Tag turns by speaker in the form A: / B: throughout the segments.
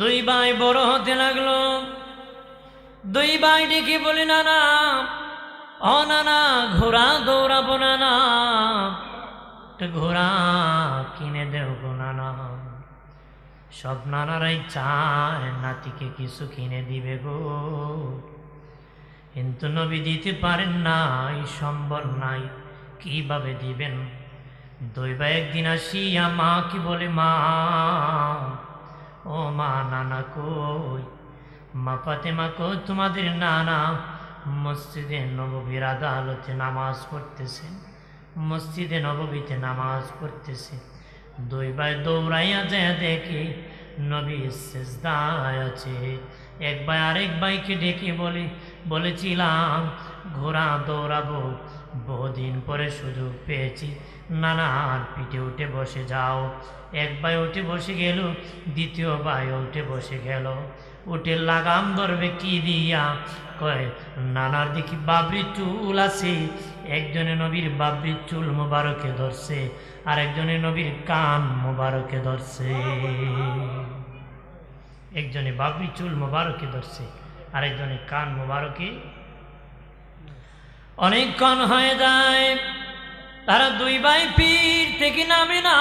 A: দুই ভাই বড় হতে লাগলো। দুই ভাই ডেকে বলে, নানা, ও নানা, ঘোড়া দৌড়াবো নানা, একটা ঘোড়া কিনে দেও গো নানা। সব নানারাই চায় নাতিকে কিছু কিনে দিবে গো, কিন্তু নবী দিতে পারেন নাই, সম্বল নাই, কিভাবে দিবেন? দুই ভাই একদিন আসিয়া মা কি বলে, মা, ও মা, নানা কই? মা ফাতেমা কই, তোমাদের নানা মসজিদে নববীর আদালতে নামাজ পড়তেছেন, মসজিদে নববীতে নামাজ পড়তেছে। দুই ভাই দৌড়াইয়া যায় দেখে নবী সিজদায় আছে। এক ভাই আরেক ভাইকে ডেকে বলেছিলাম ঘোড়া দৌড়াবো, বহুদিন পরে সুযোগ পেয়েছি, নানার পিঠে উঠে বসে যাও। এক ভাই উঠে বসে গেল, দ্বিতীয় ভাই উঠে বসে গেল। উঠে লাগাম ধরবে কি দিয়া, কয় নানার দেখি বাবরির চুল আছে। একজনে নবীর বাবরির চুল মোবারকে ধরছে, আর একজনে নবীর কান মোবারকে ধরছে। একজনে বাবরি চুল মোবারকে ধরছে, আরেকজনে কান মোবারকে। অনেকক্ষণ হয়ে যায়, তারা দুই ভাই পীর থেকে নামে না।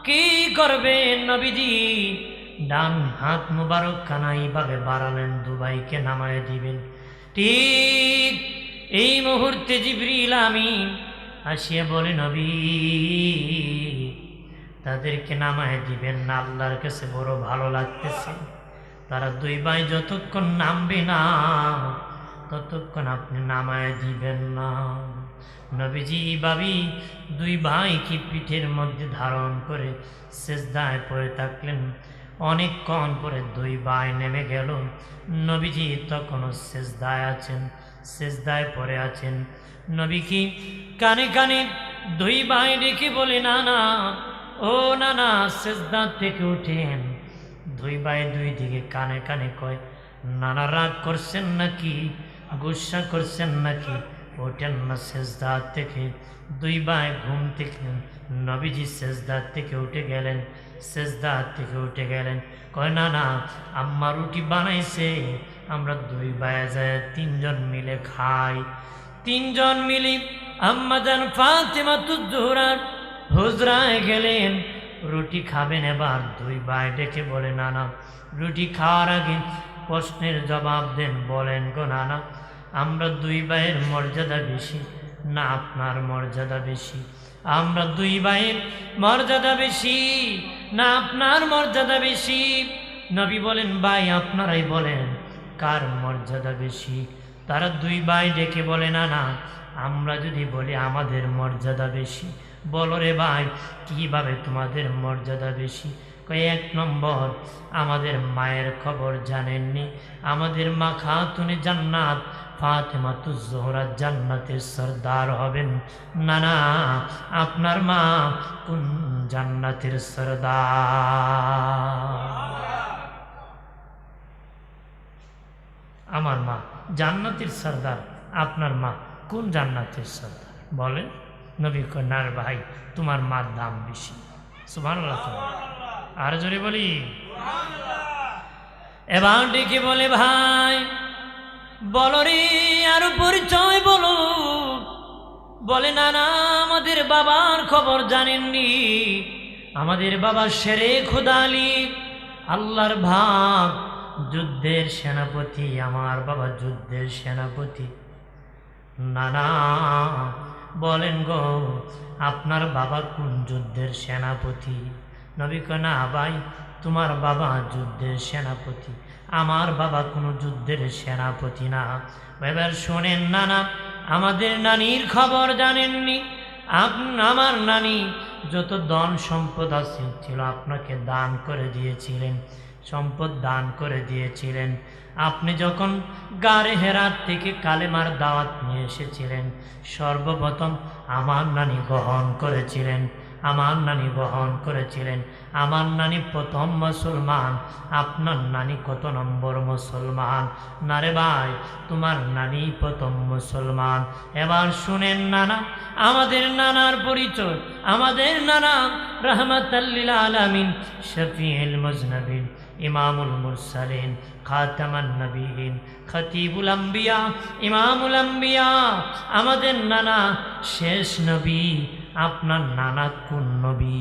A: কি করবেন নবীজি? ডান হাত মুবারক খানা এইভাবে বাড়ালেন, দুবাইকে নামায় দিবেন। ঠিক এই মুহূর্তে জিবরিল আমিন আসিয়া বলে, নবী, তাদেরকে নামায় দিবেন না, আল্লাহর কাছে বড় ভালো লাগতেছে। তারা দুই ভাই যতক্ষণ নামবে না ততক্ষণ আপনি নামায় দিবেন না। নবীজি ভাবি দুই ভাইকে পিঠের মধ্যে ধারণ করে সিজদায় পড়ে থাকলেন। অনেকক্ষণ পরে দুই ভাই নেমে গেল। নবীজি তখনও সিজদায় আছেন, সিজদায় পড়ে আছেন। নবী কি কানে কানে দুই ভাই ডেকে বলে, নানা, ও নানা, সিজদা থেকে উঠেন। দুই ভাই দুই দিকে কানে কানে কয়, নানা রাগ করছেন নাকি, গুসা করছেন নাকি, ওঠেন না সিজদা থেকে। দুই ভাই ঘুম থেকে নবীজি সিজদা থেকে উঠে গেলেন, সিজদা থেকে উঠে গেলেন। কয়, নানা, আম্মা রুটি বানাইছে, আমরা দুই ভাই যায় তিনজন মিলে খাই। তিনজন মিলে আম্মা জান ফাতেমাতুজ জোহরার হুজরায় গেলেন, রুটি খাবেন। এবার দুই ভাই ডেকে বলে, নানা, রুটি খাওয়ার আগে প্রশ্নের জবাব দেন, বলেন গো নানা, আমরা দুই ভাইয়ের মর্যাদা বেশি না আপনার মর্যাদা বেশি? আমরা দুই ভাইয়ের মর্যাদা বেশি না আপনার মর্যাদা বেশি? নবী বলেন, ভাই আপনারাই বলেন কার মর্যাদা বেশি? তারা দুই ভাই ডেকে বলে, নানা, আমরা যদি বলি আমাদের মর্যাদা বেশি, বলো রে ভাই, কিভাবে তোমাদের মর্যাদা বেশি? এক নম্বর, আমাদের মায়ের খবর জানেননি, আমাদের মা খাতুনে জান্নাত ফাতেমাতুজ জোহরা জান্নাতের সরদার হবেন। না না, আপনার মা কোন জান্নাতের সরদার? আমার মা জান্নাতের সরদার, আপনার মা কোন জান্নাতের সরদার বলেন? নবী কন্যার ভাই, তোমার মার দাম বেশি। সুবহানাল্লাহ। আর জোরে বলি। এবার ডেকে বলে, ভাই বলো রে, আরো পরিচয় বলো। বলে, না না, আমাদের বাবার খবর জানেননি, আমাদের বাবা শেরে খোদা আলী, আল্লাহর ভাগ, যুদ্ধের সেনাপতি, আমার বাবা যুদ্ধের সেনাপতি। না না, বলেন গো, আপনার বাবা কোন যুদ্ধের সেনাপতি? নবী কয়, না ভাই, তোমার বাবা যুদ্ধের সেনাপতি, আমার বাবা কোনো যুদ্ধের সেনাপতি না। এবার শোনেন নানা, আমাদের নানির খবর জানেননি, আমার নানি যত ধন সম্পদ আছে ছিল আপনাকে দান করে দিয়েছিলেন, সম্পদ দান করে দিয়েছিলেন। আপনি যখন গারে হেরাত থেকে কালেমার দাওয়াত নিয়ে এসেছিলেন, সর্বপ্রথম আমার নানি গ্রহণ করেছিলেন, আমার নানি গ্রহণ করেছিলেন। আমার নানি প্রথম মুসলমান, আপনার নানি কত নম্বর মুসলমান? না রে ভাই, তোমার নানি প্রথম মুসলমান। এবার শুনেন নানা, আমাদের নানার পরিচয়, আমাদের নানা রাহমাতাল লিল আলামিন, শফিউল মুজনাবিন, ইমামুল মুরসালিন, খাতামান নবীন, খতিবুল আম্বিয়া, ইমামুল আম্বিয়া, আমাদের নানা শেষ নবী। আপনার নানা কোন নবী?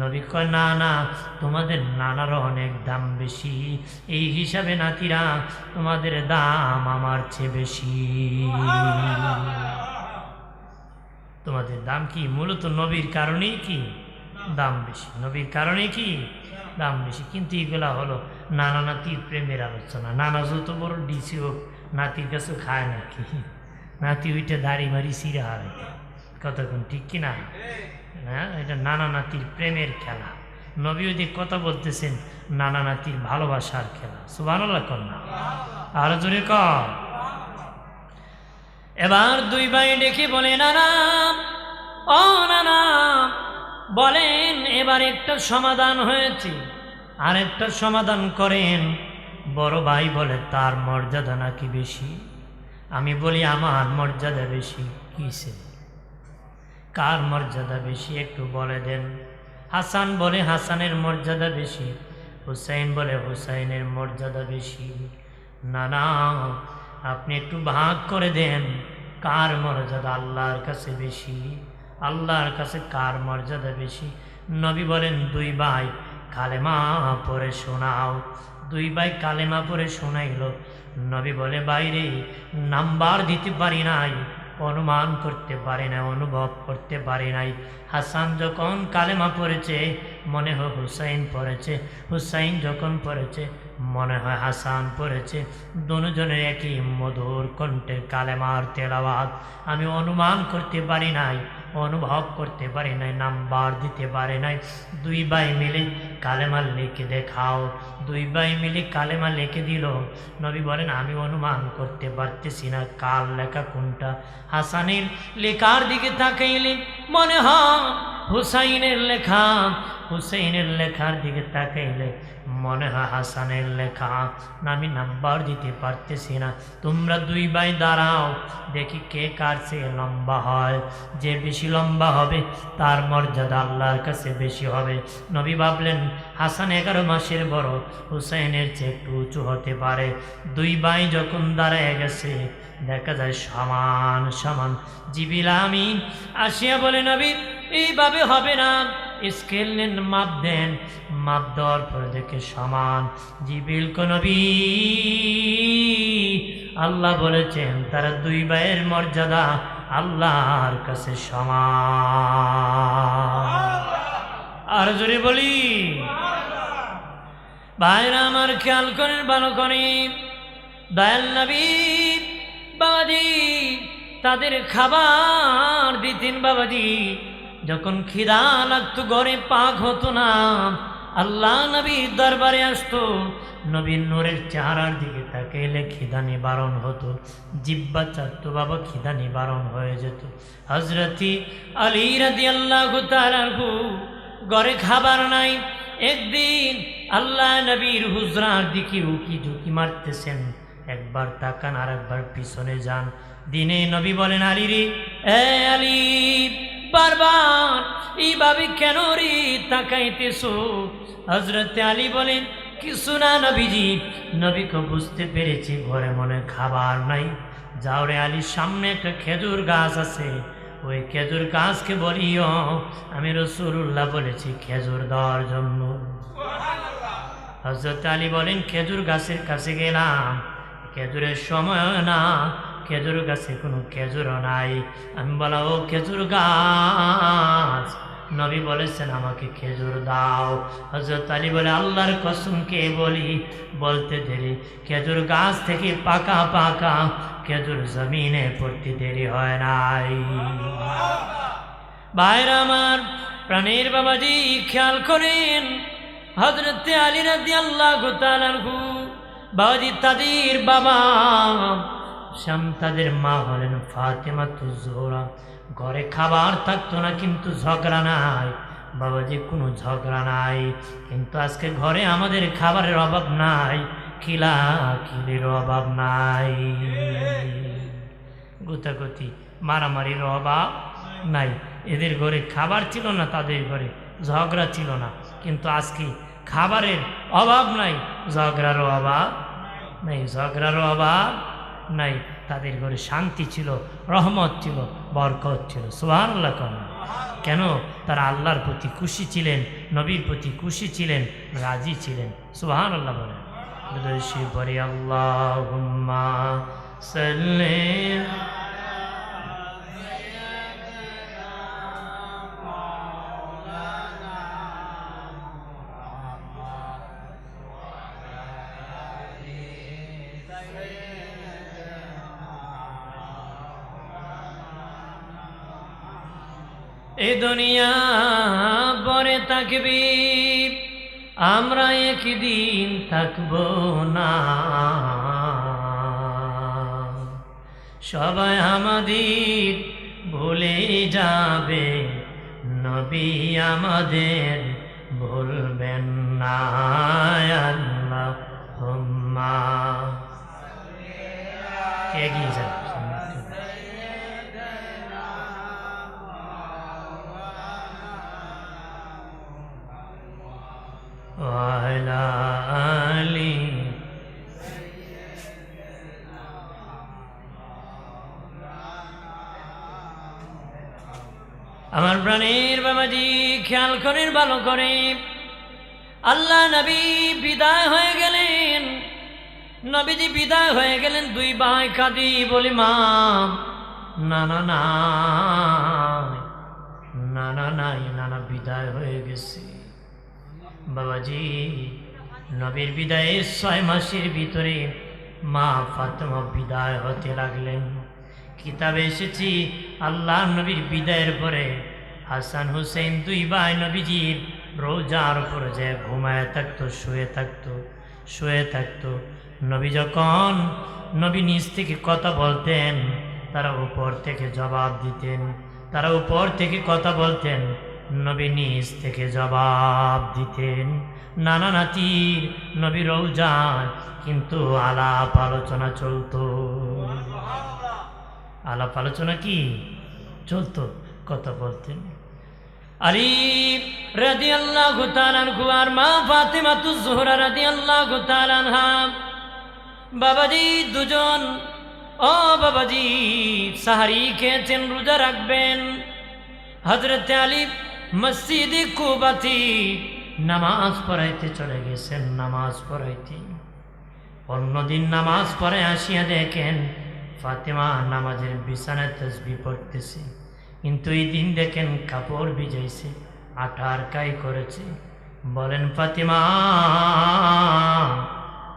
A: নবী কয় না না, তোমাদের নানারও অনেক দাম বেশি, এই হিসাবে নাতিরা তোমাদের দাম আমার চেয়ে বেশি। তোমাদের দাম কি? মূলত নবীর কারণেই কি দাম বেশি, নবীর কারণে কি দাম বেশি। কিন্তু এগুলা হলো নানা নাতির প্রেমের আলোচনা। নানা যত বড় ডিসি হোক, নাতির কাছে খায় নাকি? নাতি ওইটা দাড়ি মারি সিরা হয়, কতক্ষণ ঠিক কিনা? হ্যাঁ, এটা নানা নাতির প্রেমের খেলা। নবী ওই যে কথা বলতেছেন, নানা নাতির ভালোবাসার খেলা। সুবহানাল্লাহ কন্যা, আরো জোরে কর। এবার দুই ভাই ডেকে বলে, নানা, ও নানা, বলেন এবার একটা সমাধান হয়েছে, আর একটা সমাধান করেন। বড় ভাই বলে, তার মর্যাদা নাকি বেশি? আমি বলি, আমার মর্যাদা বেশি। কিসে? কার মর্যাদা বেশি একটু বলে দেন। হাসান বলে, হাসানের মর্যাদা বেশি। হুসাইন বলে, হুসাইনের মর্যাদা বেশি। না না, আপনি একটু ভাগ করে দেন, কার মর্যাদা আল্লাহর কাছে বেশি? আল্লাহর কাছে কার মর্যাদা বেশি? নবী বলেন, দুই ভাই কালেমা পড়ে শোনাও। দুই ভাই কালেমা পড়ে শোনাইল। নবী বলে, বাইরে নাম্বার দিতে পারি নাই, অনুমান করতে পারি নাই, অনুভব করতে পারি নাই। হাসান যখন কালেমা পড়েছে মনে হয় হুসাইন পড়েছে, হুসাইন যখন পড়েছে মনে হয় হাসান পড়েছে। দুজনের একই মধুর কণ্ঠে কালেমার তেলাওয়াত। আমি অনুমান করতে পারি নাই, অনুভব করতে পারি নাই, নাম্বার দিতে পারি নাই। দুই ভাই মিলে কালেমা লিখে দেখাও। দুই ভাই মিলে কালেমা লিখে দিল। নবী বলেন, আমি অনুমান করতে পারতেছি না কার লেখা কোনটা। হাসানের লেখার দিকে তাকাইলে মনে হয় হুসাইনের লেখা, হুসাইনের লেখার দিকে তাকাইলে মনে হয় হাসানের লেখা। আমি নাম্বার দিতে পারতেছি না। তোমরা দুই ভাই দাঁড়াও, দেখি কে কার চেয়ে লম্বা হয়। যে বেশি লম্বা হবে তার মর্যাদা আল্লাহর কাছে বেশি হবে। নবী ভাবলেন, হাসান 11 মাসের বড়, হুসাইনের চেয়ে একটু উঁচু হতে পারে। দুই ভাই যখন দাঁড়ায় গেছে দেখা যায় সমান সমান। জিবরিল আমিন আসিয়া বলে, নবী এইভাবে হবে না, স্কেল নেন, মাপ দেন। মাপ দেওয়ার পরে দেখে সমান। জিবরিল কো, নবী আল্লাহ বলেছেন তারা দুই ভাইয়ের মর্যাদা আল্লাহর কাছে সমান। আর জোরে বলি, ভাইরা আমার খেয়াল করেন, ভালো করে। দয়াল নবী বাবাজি তাদের খাবার দিতেন। বাবাজি যখন খিদা লাগতো, ঘরে পাক হতো না, আল্লাহ নবীর দরবারে আসতো। নবীর নূরের চেহারার দিকে তাকাইলে খিদা নিবারণ হতো। জিব্বা চাটতো, বাবা খিদা নিবারণ হয়ে যেত। হযরতি আলী রাদিয়াল্লাহু তাআলা ঘরে খাবার নাই। একদিন আল্লাহ নবীর হুজরার দিকে উকি ঝুঁকি মারতেছেন, একবার তাকান আর একবার পিছনে যান। দিনে নবী বলেন, আলী রে, এ আলী, বারবার এইভাবে কেন রে তাকাইতেছো? হযরতে আলী বলেন, কিছু না নবীজি। নবীকে বুঝতে পেরেছি ঘরে মনে খাবার নাই। যাও রে আলী, সামনে একটা খেজুর গাছ আছে, ওই খেজুর গাছকে বলিও আমি রাসূলুল্লাহ বলেছি খেজুর দেওয়ার জন্য। হযরত আলী বলেন, খেজুর গাছের কাছে গেলাম, খেজুরের সময় না, খেজুর গাছে কোনো খেজুরও নাই। আমি বলা, ও খেজুর গাছ, নবী বলেছেন আমাকে খেজুর দাও। হযরত আলী বলে, আল্লাহর কসম কে বলি, বলতে দেরি খেজুর গাছ থেকে পাকা পাকা খেজুর জমিনে পড়তে দেরি হয় নাই। ভাইরা আমার, প্রাণের বাবাজি খেয়াল করেন, হযরতে আলী রাদিয়াল্লাহু তাআলা আনহু বাবাজি, তাদের বাবা তাদের মা হলেন ফাতেমাতুজ জোহরা। ঘরে খাবার থাকতো না কিন্তু ঝগড়া নাই। বাবাজি কোনো ঝগড়া নাই, কিন্তু আজকে ঘরে আমাদের খাবারের অভাব নাই, খিলাখিলির অভাব নাই, গুতাগুতি মারামারির অভাব নাই। এদের ঘরে খাবার ছিল না, তাদের ঘরে ঝগড়া ছিল না, কিন্তু আজকে খাবারের অভাব নাই, ঝগড়ারও অভাব নাই, ঝগড়ারও অভাব নাই। তাদের ঘরে শান্তি ছিল, রহমত ছিল, বরকত ছিল। সুবহানাল্লাহ। কেন? তারা আল্লাহর প্রতি খুশি ছিলেন, নবীর প্রতি খুশি ছিলেন, রাজি ছিলেন। সুবহানাল্লাহ বলেন। বেশি পড়ি আল্লাহুম্মা সাল্লি। এ দুনিয়া পরে থাকবি, আমরা একদিন থাকব না। সবাই আমাদের ভুলে যাবে, নবী আমাদের ভুলবেন না। আল্লাহুম্মা এগিয়ে যান। ওয়ালা আলি। আমার প্রাণের বাবাজি খেয়াল করেন ভালো করে, আল্লাহ নবী বিদায় হয়ে গেলেন। নবীজি বিদায় হয়ে গেলেন, দুই ভাই কাঁদি, বলি মা নানা নাই, নানা নাই, নানা বিদায় হয়ে গেছে। বাবাজি নবীর বিদায়ের 6 মাসের ভিতরে মা ফাতেমা বিদায় হতে লাগলেন। কিতাবে এসেছি আল্লাহ নবীর বিদায়ের পরে হাসান হুসেন দুই ভাই নবীজির রোজার উপরে যে ঘুমায় থাকতো, শুয়ে থাকতো। নবী যখন নবী নিজ থেকে কথা বলতেন, তারা উপর থেকে জবাব দিতেন। তারা উপর থেকে কথা বলতেন, নবী নিজ থেকে জবাব দিতেন। নানা নাতির নবী রওজান, কিন্তু আলাপ আলোচনা চলতো। আলাপ আলোচনা কি চলতো? কথা বলতেন। আলী রাদিয়াল্লাহু তাআলা আনহু আর মা ফাতিমাতুজ জোহরা রাদিয়াল্লাহু তাআলা আনহা, বাবাজি দুজন, ও বাবাজি সাহারি খেয়েছেন, রোজা রাখবেন। হযরত আলী মসজিদে কুবাতে নামাজ পড়াইতে চলে গেছেন, নামাজ পড়াইতে। অন্যদিন নামাজ পড়ে আসিয়া দেখেন ফাতেমা নামাজের বিছানায় তাসবিহ পড়তেছে, কিন্তু এই দিন দেখেন কাপড় ভিজাইছে, আটার কাই করেছে। বলেন ফাতেমা,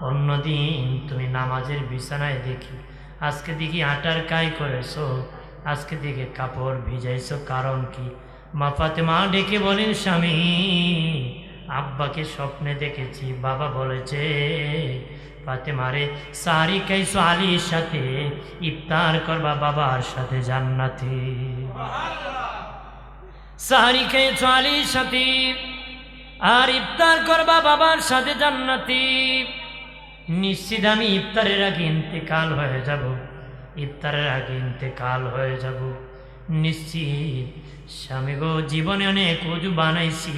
A: অন্যদিন তুমি নামাজের বিছানায় দেখি, আজকে দেখি আটার কাই করেছো, আজকে দেখে কাপড় ভিজাইছো, কারণ কি? মা ফাতেমা ডেকে বলেন, স্বামী আব্বাকে স্বপ্নে দেখেছি, বাবা বলেছে ফাতেমারে সারি খাইছো আলীর সাথে, ইফতার করবা বাবার সাথে জান্নাতে। সারি খাইছো আলীর সাথে আর ইফতার করবা বাবার সাথে জান্নাতে। নিশ্চিত আমি ইফতারের আগে ইন্তেকাল হয়ে যাব, ইফতারের আগে ইন্তেকাল হয়ে যাব নিশ্চিত। স্বামী গো, জীবনে অনেক অজু বানাইছি,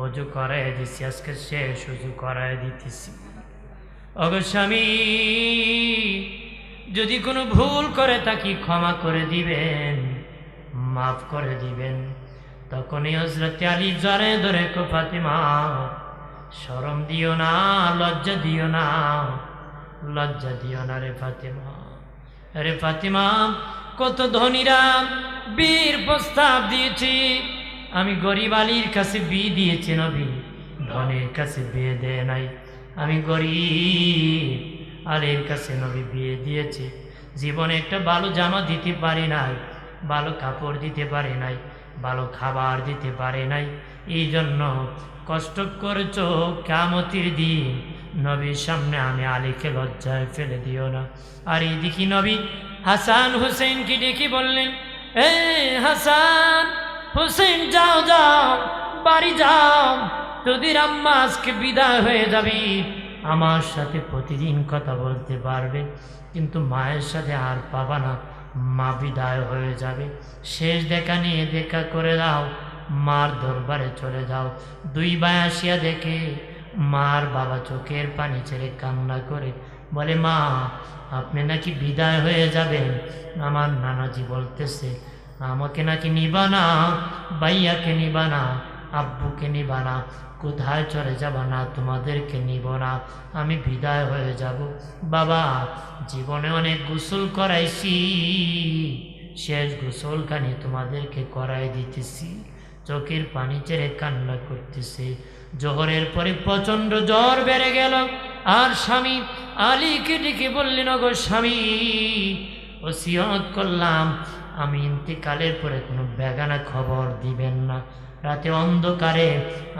A: অজু করাই দিছি, আজকে শেষ অজু করাই দিতেছি। ওগো স্বামী, যদি কোনো ভুল করে থাকি ক্ষমা করে দিবেন, মাফ করে দিবেন। তখনই হযরত আলী জড়ে ধরে কো ফাতেমা, শরম দিও না, লজ্জা দিও না, লজ্জা দিও না রে ফাতেমা। আরে ফাতেমা, কত ধনীরা বীর প্রস্তাব দিয়েছি, আমি গরিব আলীর কাছে বিয়ে দিয়েছি, নবী ধনীর কাছে বিয়ে দেয় নাই। আমি গরিব আলীর কাছে নবী বিয়ে দিয়েছি। জীবনে একটা ভালো জামা দিতে পারি নাই, ভালো কাপড় দিতে পারি নাই, ভালো খাবার দিতে পারি নাই। এই জন্য কষ্ট করেছো, কিয়ামতের দিন নবীর সামনে আমি আলীকে লজ্জায় ফেলে দিও না। আর এই দেখি নবী হাসান হুসেনকে ডেকে বললেন, এ হাসান হুসেন, যাও যাও, বাড়ি যাও, তোদের আম্মা আজকে বিদায় হয়ে যাবি। আমার সাথে প্রতিদিন কথা বলতে পারবে, কিন্তু মায়ের সাথে আর পাবা না, মা বিদায় হয়ে যাবে। শেষ দেখা নিয়ে দেখা করে দাও, মার দরবারে চলে যাও। দুই ভাই আসিয়া দেখে মার বাবা চোখের পানি ছেড়ে কান্না করে বলে, মা আপনি নাকি বিদায় হয়ে যাবেন। আমার নানাজি বলতেছে আমাকে নাকি নিবা না, ভাইয়াকে নিবা না, আব্বুকে নিবা না, কোথায় চলে যাবা না, তোমাদেরকে নিব না, আমি বিদায় হয়ে যাব। বাবা জীবনে অনেক গোসল করাইছি, শেষ গোসলখানি তোমাদেরকে করাই দিতেছি। চোখের পানি ছেড়ে কান্না করতেছে। জোহরের পরে প্রচন্ড জ্বর বেড়ে গেল। আর স্বামী আলীকে ডেকে বললেন, গো স্বামী ওসিয়ত করলাম আমি ইন্তেকালের পরে কোনো বেগানা খবর দিবেন না, রাতে অন্ধকারে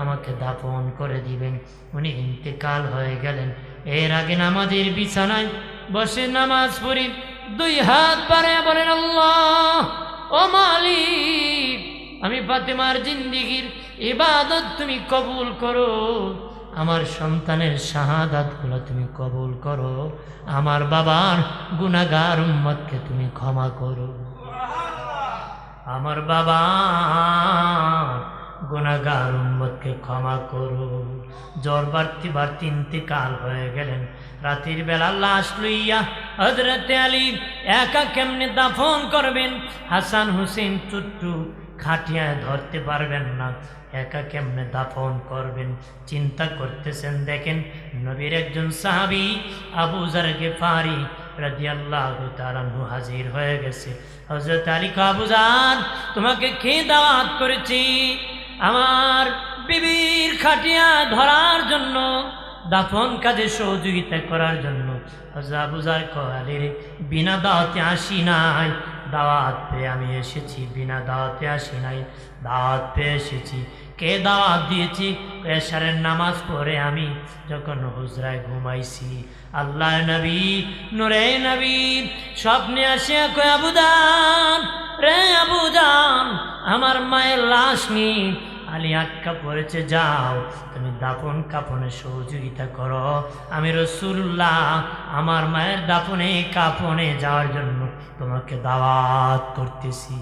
A: আমাকে দাফন করে দিবেন। উনি ইন্তেকাল হয়ে গেলেন। এর আগে নামাজের বিছানায় বসে নামাজ পড়ি, দুই হাত বাড়ায় বলেন, আল্লাহ ও মালিক আমি ফাতেমার জিন্দেগীর ইবাদত তুমি কবুল করো, আমার সন্তানের শাহাদাতগুলো তুমি কবুল করো, আমার বাবার গুনাহগার উম্মতকে তুমি ক্ষমা করো, আমার বাবার গুনাহগার উম্মতকে ক্ষমা করো। জ্বর বাড়তে বাড়তে ইন্তেকাল হয়ে গেলেন। রাতের বেলা লাশ লইয়া হযরতে আলী একা কেমনে দাফন করবেন? হাসান হুসেন চুট্টু খাটিয়ায় ধরতে পারবেন না, একা কেমনে দাফন করবেন চিন্তা করতেছেন। দেখেন নবীর একজন সাহাবী আবু যার গিফারি রাদিয়াল্লাহু তাআলা আনহু হাজির হয়ে গেছে। হযরত আলী কয়, আবু যার তোমাকে কে দাওয়াত করেছি আমার বিবির খাটিয়া ধরার জন্য, দাফন কাজে সহযোগিতা করার জন্য? হযরত আবু যার কয়, আলী রে বিনা দাওয়াতে আসি নাই, দাওয়াত পেয়ে আমি এসেছি, বিনা দাওয়াতে আসি নাই, দাওয়াত পেয়ে এসেছি। কে দাওয়াত দিয়েছি? এশারের নামাজ পড়ে আমি যখন হুজরায় ঘুমাইছি, আল্লাহ নবী নূরে নবী স্বপ্নে আসিয়া কয়, আবু জান রে আবু জান আমার মায়ের লাশ নিয়ে আলী আটকা পড়েছে, যাও তুমি দাফন কাফনে সহযোগিতা করো। আমি রাসূলুল্লাহ আমার মায়ের দাফনে কাফনে যাওয়ার জন্য তোমাকে দাওয়াত করতেছি।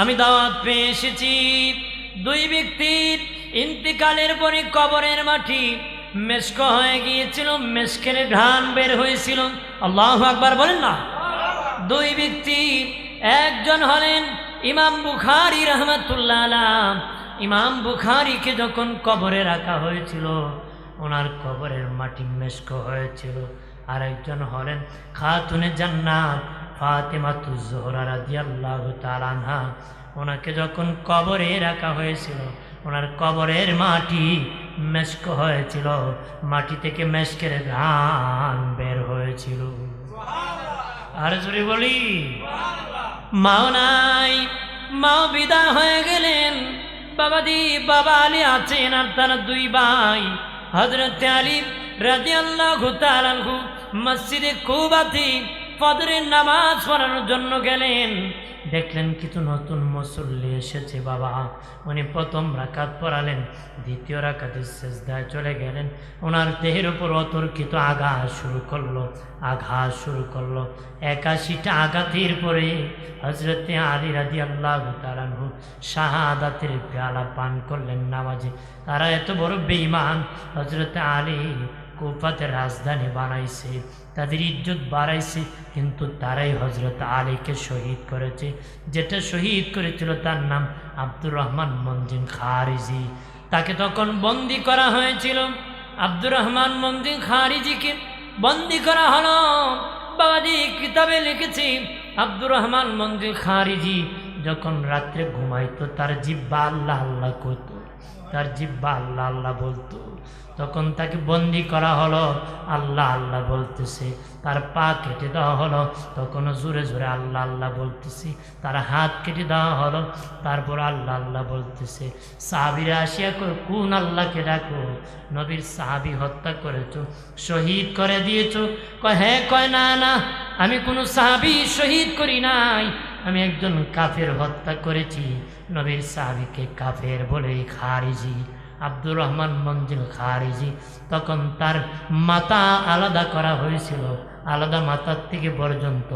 A: আমি দাওয়াত পেয়ে এসেছি। দুই ব্যক্তির ইন্তেকালের পরে কবরের মাটি মেশক হয়ে গিয়েছিল, মেশকের ঘ্রাণ বের হয়েছিল। আল্লাহু আকবার বলেন না। দুই ব্যক্তি, একজন হলেন ইমাম বুখারী রাহমাতুল্লাহ আলাইহি। ইমাম বুখারীকে যখন কবরে রাখা হয়েছিল ওনার কবরের মাটি মেশক হয়েছিল। আর একজন হলেন খাতুনে জান্নাত ফাতেমাতুজ জোহরা রাদিয়াল্লাহু তাআলা আনহা। ওনাকে যখন কবরে রাখা হয়েছিল ওনার কবরের মাটি মেশক হয়েছিল, মাটি থেকে মেশকের ঘ্রাণ বের হয়েছিল। আর জোরে বলি মাও নাই, মাও বিদায় হয়ে গেলেন। বাবাজি বাবা আলী আছেন আর তার দুই ভাই হযরত আলী রাদিয়াল্লাহু তাআলা আনহু মসজিদে কুবাতে ফজরের নামাজ পড়ানোর জন্য গেলেন। দেখলেন কিছু নতুন মুসল্লি এসেছে বাবা। উনি প্রথম রাকাত পড়ালেন, দ্বিতীয় রাকাতে সিজদায় চলে গেলেন। ওনার দেহের উপর অতর্কিত আঘাত শুরু করলো। 81টা আঘাতের পরে হযরতে আলী রাদিয়াল্লাহু তাআলা আনহু শাহাদাতের পেয়ালা পান করলেন নামাজে। তারা এত বড় বেঈমান, হযরতে আলী কুফাতে রাজধানী বানাইছে, তাদের ইজ্জত বাড়াইছে, কিন্তু তারাই হযরত আলীকে শহীদ করেছে। যেটা শহীদ করেছিল তার নাম আব্দুর রহমান মঞ্জিল খারিজি। তাকে তখন বন্দি করা হয়েছিল। আব্দুর রহমান মঞ্জিল খারিজিকে বন্দি করা হলো। বাবাজি কিতাবে লিখেছি আব্দুর রহমান মঞ্জিল খারিজি যখন রাত্রে ঘুমাইতো তার জিহ্বা আল্লাহ আল্লাহ করতো, তার জিহ্বা আল্লাহ আল্লাহ বলতো। তখন তাকে বন্দি করা হলো, আল্লাহ আল্লাহ বলতেছে। তার পা কেটে দেওয়া হলো, তখনও জোরে জোরে আল্লাহ আল্লাহ বলতেছে। তার হাত কেটে দেওয়া হলো, তারপর আল্লাহ আল্লাহ বলতেছে। সাহাবীরা আসিয়া কয়, কোন আল্লাহকে ডাকো? নবীর সাহাবী হত্যা করেছো, শহীদ করে দিয়েছো? কয় হ্যাঁ। কয় না না, আমি কোনো সাহাবী শহীদ করি নাই, আমি একজন কাফের হত্যা করেছি। নবীর সাহাবীকে কাফের বলে খারিজি আব্দুর রহমান মঞ্জিল খারিজি। তখন তার মাথা আলাদা করা হয়েছিল, আলাদা মাথার থেকে পর্যন্ত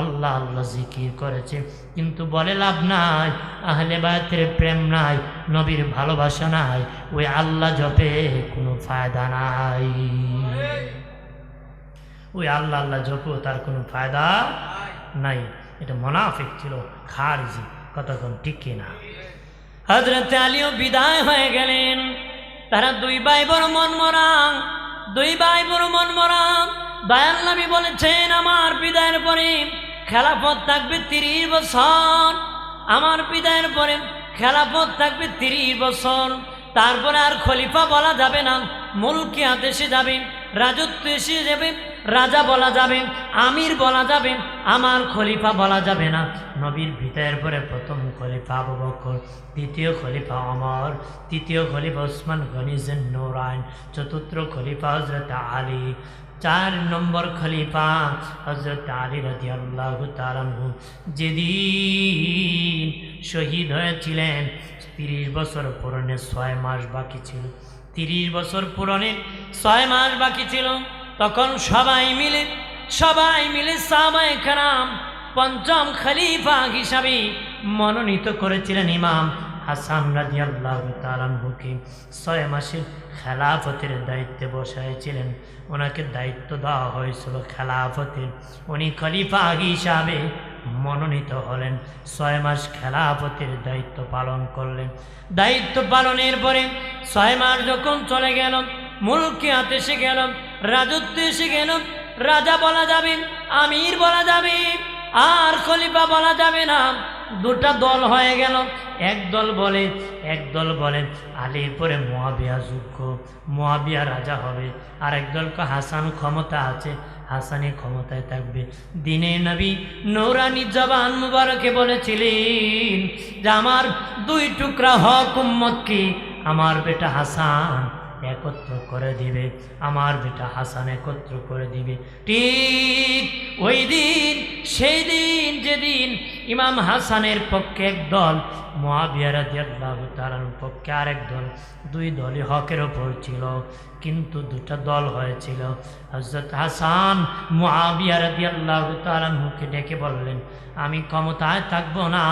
A: আল্লাহ আল্লাহ জিকির করেছে, কিন্তু বলে লাভ নাই, আহলে বায়াতের প্রেম নাই, নবীর ভালোবাসা নাই, ওই আল্লাহ জপে কোনো ফায়দা নাই। ওই আল্লাহ আল্লাহ জপেও তার কোনো ফায়দা নাই। এটা মুনাফিক ছিল, খারিজি, কতক্ষণ ঠিক কিনা। হযরত আলীও বিদায় হয়ে গেলেন। তারা দুই ভাই বড় মনমরা, দুই ভাই বড় মনমরা। দয়াল নবী বলেছেন, আমার বিদায়ের পরে খেলাফত থাকবে 30 বছর, আমার বিদায়ের পরে খেলাফত থাকবে 30 বছর। তারপরে আর খলিফা বলা যাবে না, মুলকি আদেশে যাবে, রাজত্ব এসে যাবে, রাজা বলা যাবে, আমির বলা যাবে, আমার খলিফা বলা যাবে না। নবীর বিদায়ের পরে প্রথম খলিফা আবু বকর, দ্বিতীয় খলিফা ওমর, তৃতীয় খলিফা ওসমান গনি জিন্নুরাইন, চতুর্থ খলিফা হযরত আলী, 4 নম্বর খলিফা হযরত আলী রাদিয়াল্লাহু তাআলা আনহু। যেদিন শহীদ হয়েছিলেন 30 বছর পূরণে 6 মাস বাকি ছিল। 30 বছর পূরণে 6 মাস বাকি ছিল। তখন সবাই মিলে সাহাবায়ে কেরাম পঞ্চম খলিফা হিসাবে মনোনীত করেছিলেন ইমাম হাসান রাদিয়াল্লাহু তাআলা আনহুকে। 6 মাসের খেলাফতের দায়িত্বে বসাইছিলেন, ওনাকে দায়িত্ব দেওয়া হয়েছিল খেলাফতের। উনি খলিফা হিসাবে মনোনীত হলেন, 6 মাস খেলাফতের দায়িত্ব পালন করলেন। দায়িত্ব পালনের পরে 6 মাস যখন চলে গেল, মুলকিয়াত এসে গেল, রাজত্ব এসে গেল, রাজা বলা যাবে, আমির বলা যাবে, আর খলিফা বলা যাবে না। দুটা দল হয়ে গেল। এক দল বলে আলীর পরে মুয়াবিয়া যোগ্য, মুয়াবিয়া রাজা হবে। আর এক দলকে হাসান ক্ষমতা আছে, হাসানি ক্ষমতায় থাকবে। দিনে নবী নূরানি জবান মুবারকে বলেছিলেন যে আমার 2 টুকরা হক উম্মতকে আমার বেটা হাসান একত্র করে দিবে, আমার বেটা হাসান একত্র করে দিবে। ঠিক ওই দিন, সেই দিন যেদিন ইমাম হাসানের পক্ষে এক দল, মুয়াবিয়া রাদিয়াল্লাহু তাআলার পক্ষে আরেক দল, 2 দলই হকের ওপর ছিল, কিন্তু 2টা দল হয়েছিল। হযরত হাসান মুয়াবিয়া রাদিয়াল্লাহু তাআলাকে ডেকে বললেন, আমি ক্ষমতায় থাকবো না,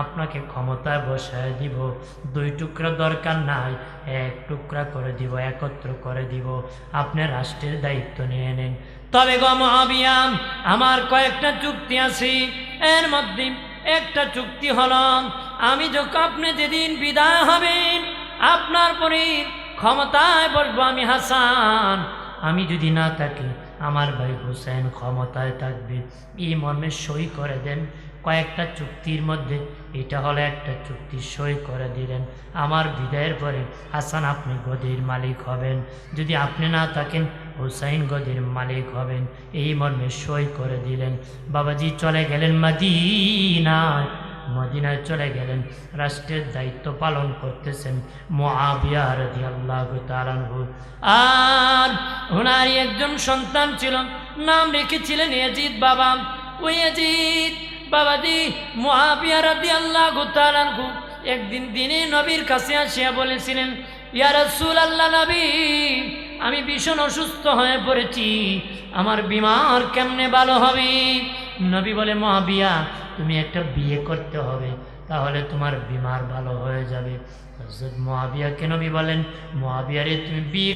A: আপনাকে ক্ষমতায় বসায় দিব। 2 টুকরা দরকার নাই, 1 টুকরা করে দিব, একত্র করে দিব, আপনি রাষ্ট্রের দায়িত্ব নিয়ে নেন। তবে গো মুয়াবিয়া, আমার কয়েকটা চুক্তি আছে, এর মধ্যে একটা চুক্তি হলো, আমি যখন আপনি যেদিন বিদায় হবেন, আপনার পরে ক্ষমতায় বসবো আমি হাসান, আমি যদি না থাকি আমার ভাই হুসেন ক্ষমতায় থাকবে। এই মর্মে সই করে দেন। কয়েকটা চুক্তির মধ্যে এটা হলো একটা চুক্তি, সই করে দিলেন। আমার বিদায়ের পরে হাসান আপনি গদির মালিক হবেন, যদি আপনি না থাকেন হুসাইন গদির মালিক হবেন। এই মর্মে সই করে দিলেন। বাবাজি চলে গেলেন মদিনায় চলে গেলেন, রাষ্ট্রের দায়িত্ব পালন করতেছেন মুআবিয়া রাদিয়াল্লাহু তাআলা আনহু। আর ওনারই একজন সন্তান ছিল, নাম রেখেছিলেন ইয়াজিদ বাবা। ওই ইয়াজিদ বাবাজি মুআবিয়া রাদিয়াল্লাহু তাআলা আনহু একদিন দিনে নবীর কাছে আসিয়া বলেছিলেন, ইয়া রাসূলুল্লাহ নবী, আমি ভীষণ অসুস্থ হয়ে পড়েছি, আমার বিমার কেমনে ভালো হবে? নবী বলে, মুআবিয়া তুমি একটা বিয়ে করতে হবে, তাহলে তোমার বিমার ভালো হয়ে যাবে। হযরত মুআবিয়াকে নবী বলেন, মুআবিয়া রে তুমি বিয়ে